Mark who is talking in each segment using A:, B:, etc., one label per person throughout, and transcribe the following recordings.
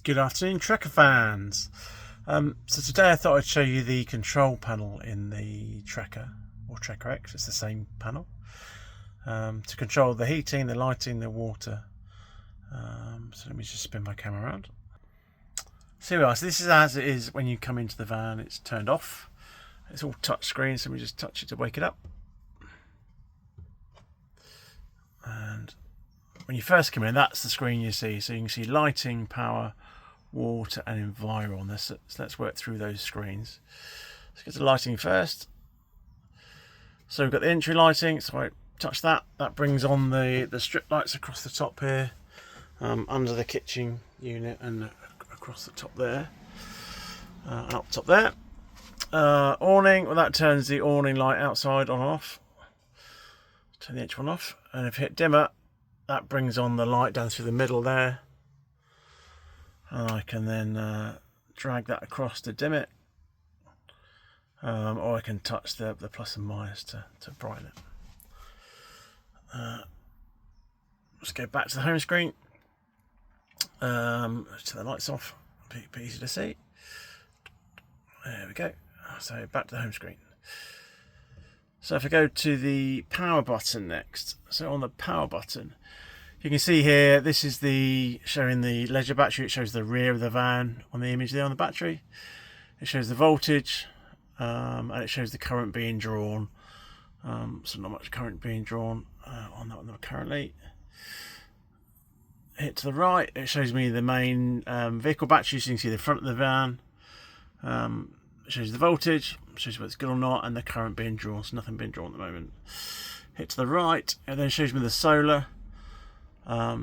A: Good afternoon, Trekker fans. So today I thought I'd show you the control panel in the Trekker or Trekker X. It's the same panel to control the heating, the lighting, the water. So let me just spin my camera around. So here we are. So this is as it is when you come into the van. It's turned off. It's all touch screen, so we just touch it to wake it up. And when you first come in, that's the screen you see. So you can see lighting, power, water and enviro on this. So let's work through those screens. Let's get to lighting first. So we've got the entry lighting, so I touch that. That brings on the strip lights across the top here, under the kitchen unit and across the top there, and up top there. Awning, well that turns the awning light outside on and off. Turn the H1 off, and if you hit dimmer, that brings on the light down through the middle there. And I can then drag that across to dim it, or I can touch the plus and minus to brighten it. Let's go back to the home screen. Turn the lights off, a bit easy to see. There we go. So back to the home screen. So if I go to the power button next, so on the power button, you can see here, this is showing the Leisure battery. It shows the rear of the van on the image there on the battery. It shows the voltage, and it shows the current being drawn. So not much current being drawn on that one currently. Hit to the right, it shows me the main vehicle battery, so you can see the front of the van. It shows the voltage, shows whether it's good or not, and the current being drawn, so nothing being drawn at the moment. Hit to the right, and then it shows me the solar.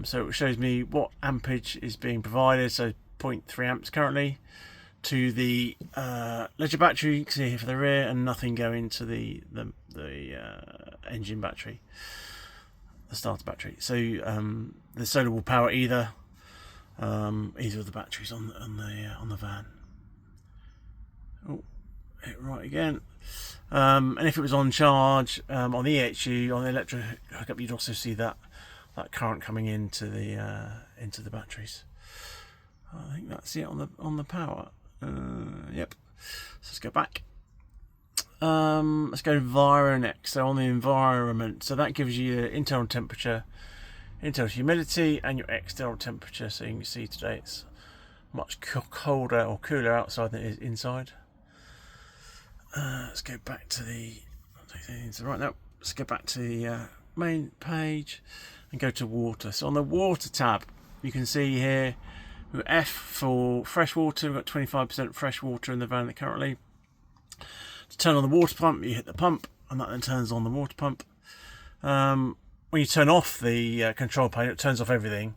A: So it shows me what ampage is being provided, so 0.3 amps currently, to the Leisure battery, you can see here for the rear, and nothing going to the engine battery, the starter battery. So the solar will power either of the batteries on the van. Oh, hit right again. And if it was on charge on the EHU, on the electric hookup, you'd also see that current coming into the batteries. I think that's it on the power. Yep. So let's go back. Let's go Enviro next. So on the environment, so that gives you your internal temperature, internal humidity, and your external temperature. So you can see today it's much colder or cooler outside than it is inside. Let's go back to right now. Let's go back to the main page and go to water. So on the water tab, you can see here we've got F for fresh water. We've got 25% fresh water in the van currently. To turn on the water pump, you hit the pump, and that then turns on the water pump. When you turn off the control panel, it turns off everything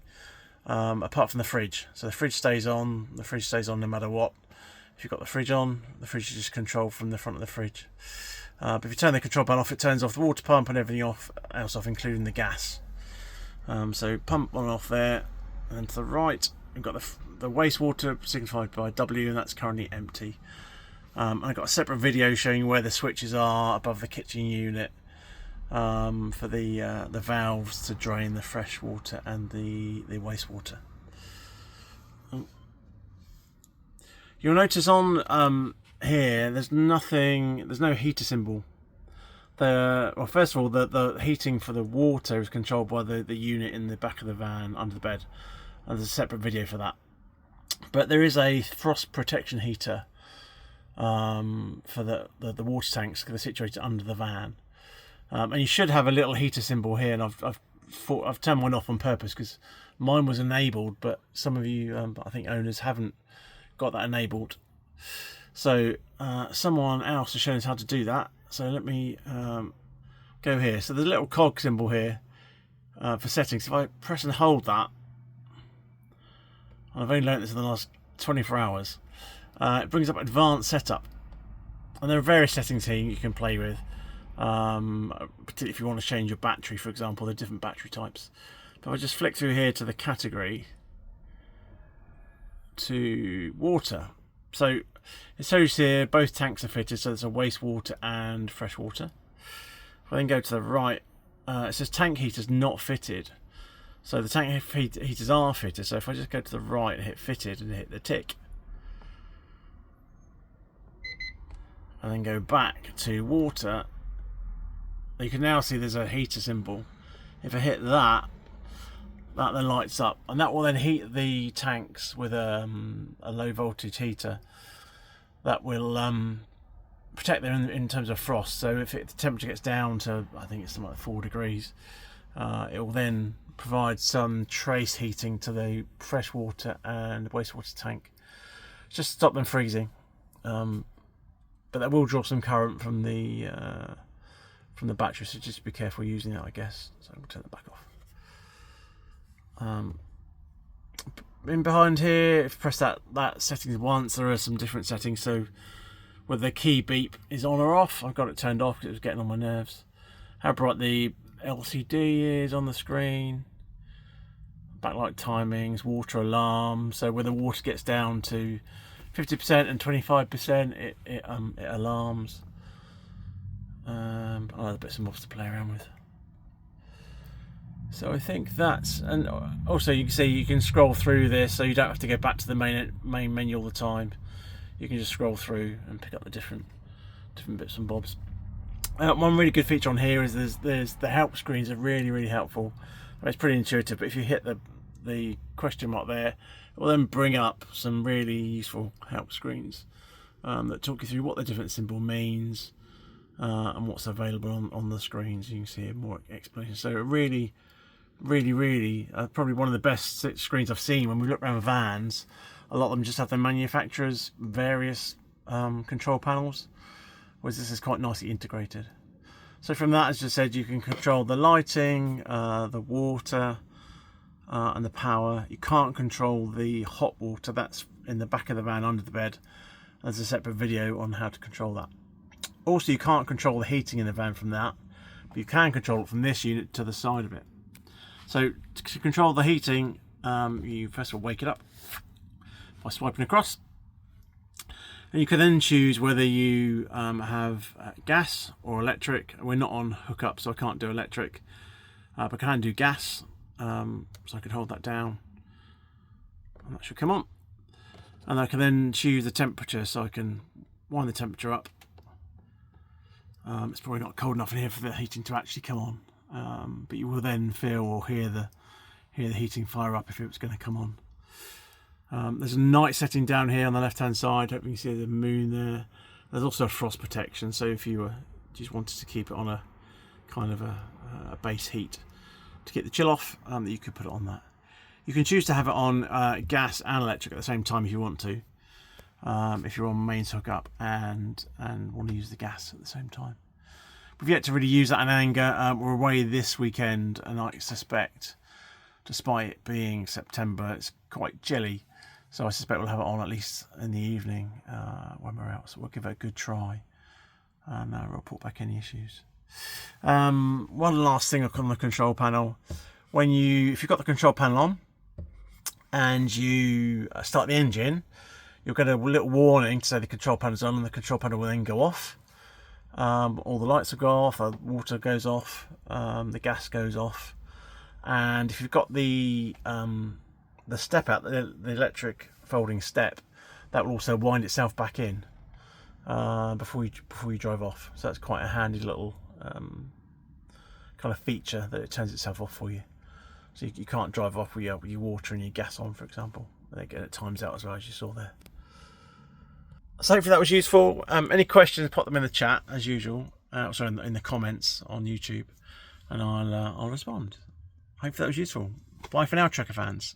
A: apart from the fridge. So the fridge stays on. The fridge stays on no matter what. If you've got the fridge on, the fridge is just controlled from the front of the fridge. But if you turn the control panel off, it turns off the water pump and everything else off, including the gas. So pump on and off there, and then to the right we've got the wastewater signified by W, and that's currently empty. I've got a separate video showing where the switches are above the kitchen unit for the valves to drain the fresh water and the wastewater. You'll notice on here there's no heater symbol. Well, first of all, the heating for the water is controlled by the unit in the back of the van under the bed, and there's a separate video for that. But there is a frost protection heater for the water tanks that are situated under the van, and you should have a little heater symbol here. And I've turned mine off on purpose because mine was enabled, but some of you, I think owners, haven't got that enabled. So someone else has shown us how to do that. So let me go here. So there's a little cog symbol here for settings. If I press and hold that, and I've only learnt this in the last 24 hours, it brings up advanced setup. And there are various settings here you can play with, particularly if you want to change your battery, for example. There are different battery types. But if I just flick through here to the category to water. So it shows here both tanks are fitted, so there's a wastewater and freshwater. If I then go to the right, it says tank heaters not fitted. So the tank heaters are fitted. So if I just go to the right and hit fitted and hit the tick, and then go back to water, you can now see there's a heater symbol. If I hit that, that then lights up, and that will then heat the tanks with a low voltage heater that will protect them in terms of frost. So if the temperature gets down to, I think it's something like 4 degrees, it will then provide some trace heating to the freshwater and wastewater tank, just to stop them freezing. But that will draw some current from the battery, so just be careful using that, I guess. So we'll turn that back off. In behind here, if you press that settings once, there are some different settings. So whether the key beep is on or off, I've got it turned off because it was getting on my nerves. How bright the LCD is on the screen, backlight timings, water alarm. So when the water gets down to 50% and 25%, it alarms. Other bits and bobs to play around with. So I think that's, and also you can see you can scroll through this, so you don't have to go back to the main menu all the time. You can just scroll through and pick up the different bits and bobs. One really good feature on here is there's the help screens are really helpful. It's pretty intuitive, but if you hit the question mark there, it will then bring up some really useful help screens that talk you through what the different symbol means and what's available on the screens. You can see more explanation. So really probably one of the best screens I've seen. When we look around vans, a lot of them just have their manufacturer's various control panels, whereas this is quite nicely integrated. So from that, as I said, you can control the lighting, the water, and the power. You can't control the hot water, that's in the back of the van under the bed. There's a separate video on how to control that. Also, you can't control the heating in the van from that, but you can control it from this unit to the side of it. So to control the heating, you first of all wake it up by swiping across, and you can then choose whether you have gas or electric. We're not on hookup, so I can't do electric, but I can do gas. So I can hold that down, and that should come on. And I can then choose the temperature, so I can wind the temperature up. It's probably not cold enough in here for the heating to actually come on. But you will then feel or hear the heating fire up if it was going to come on. There's a night setting down here on the left hand side. Hope you can see the moon there. There's also a frost protection, so if you just wanted to keep it on a kind of a base heat to get the chill off, that you could put it on that. You can choose to have it on gas and electric at the same time if you want to, if you're on mains hookup and want to use the gas at the same time. We've yet to really use that in anger. We're away this weekend, and I suspect, despite it being September, it's quite chilly. So I suspect we'll have it on at least in the evening when we're out. So we'll give it a good try and report back any issues. One last thing on the control panel. If you've got the control panel on and you start the engine, you'll get a little warning to say the control panel's on, and the control panel will then go off. All the lights will go off, the water goes off, the gas goes off, and if you've got the step out, the electric folding step, that will also wind itself back in before you drive off. So that's quite a handy little kind of feature that it turns itself off for you. So you can't drive off with your water and your gas on, for example. It times out as well, as you saw there. So hopefully that was useful. Any questions, pop them in the chat as usual. Sorry, in the comments on YouTube, and I'll respond. Hopefully that was useful. Bye for now, Trekker fans.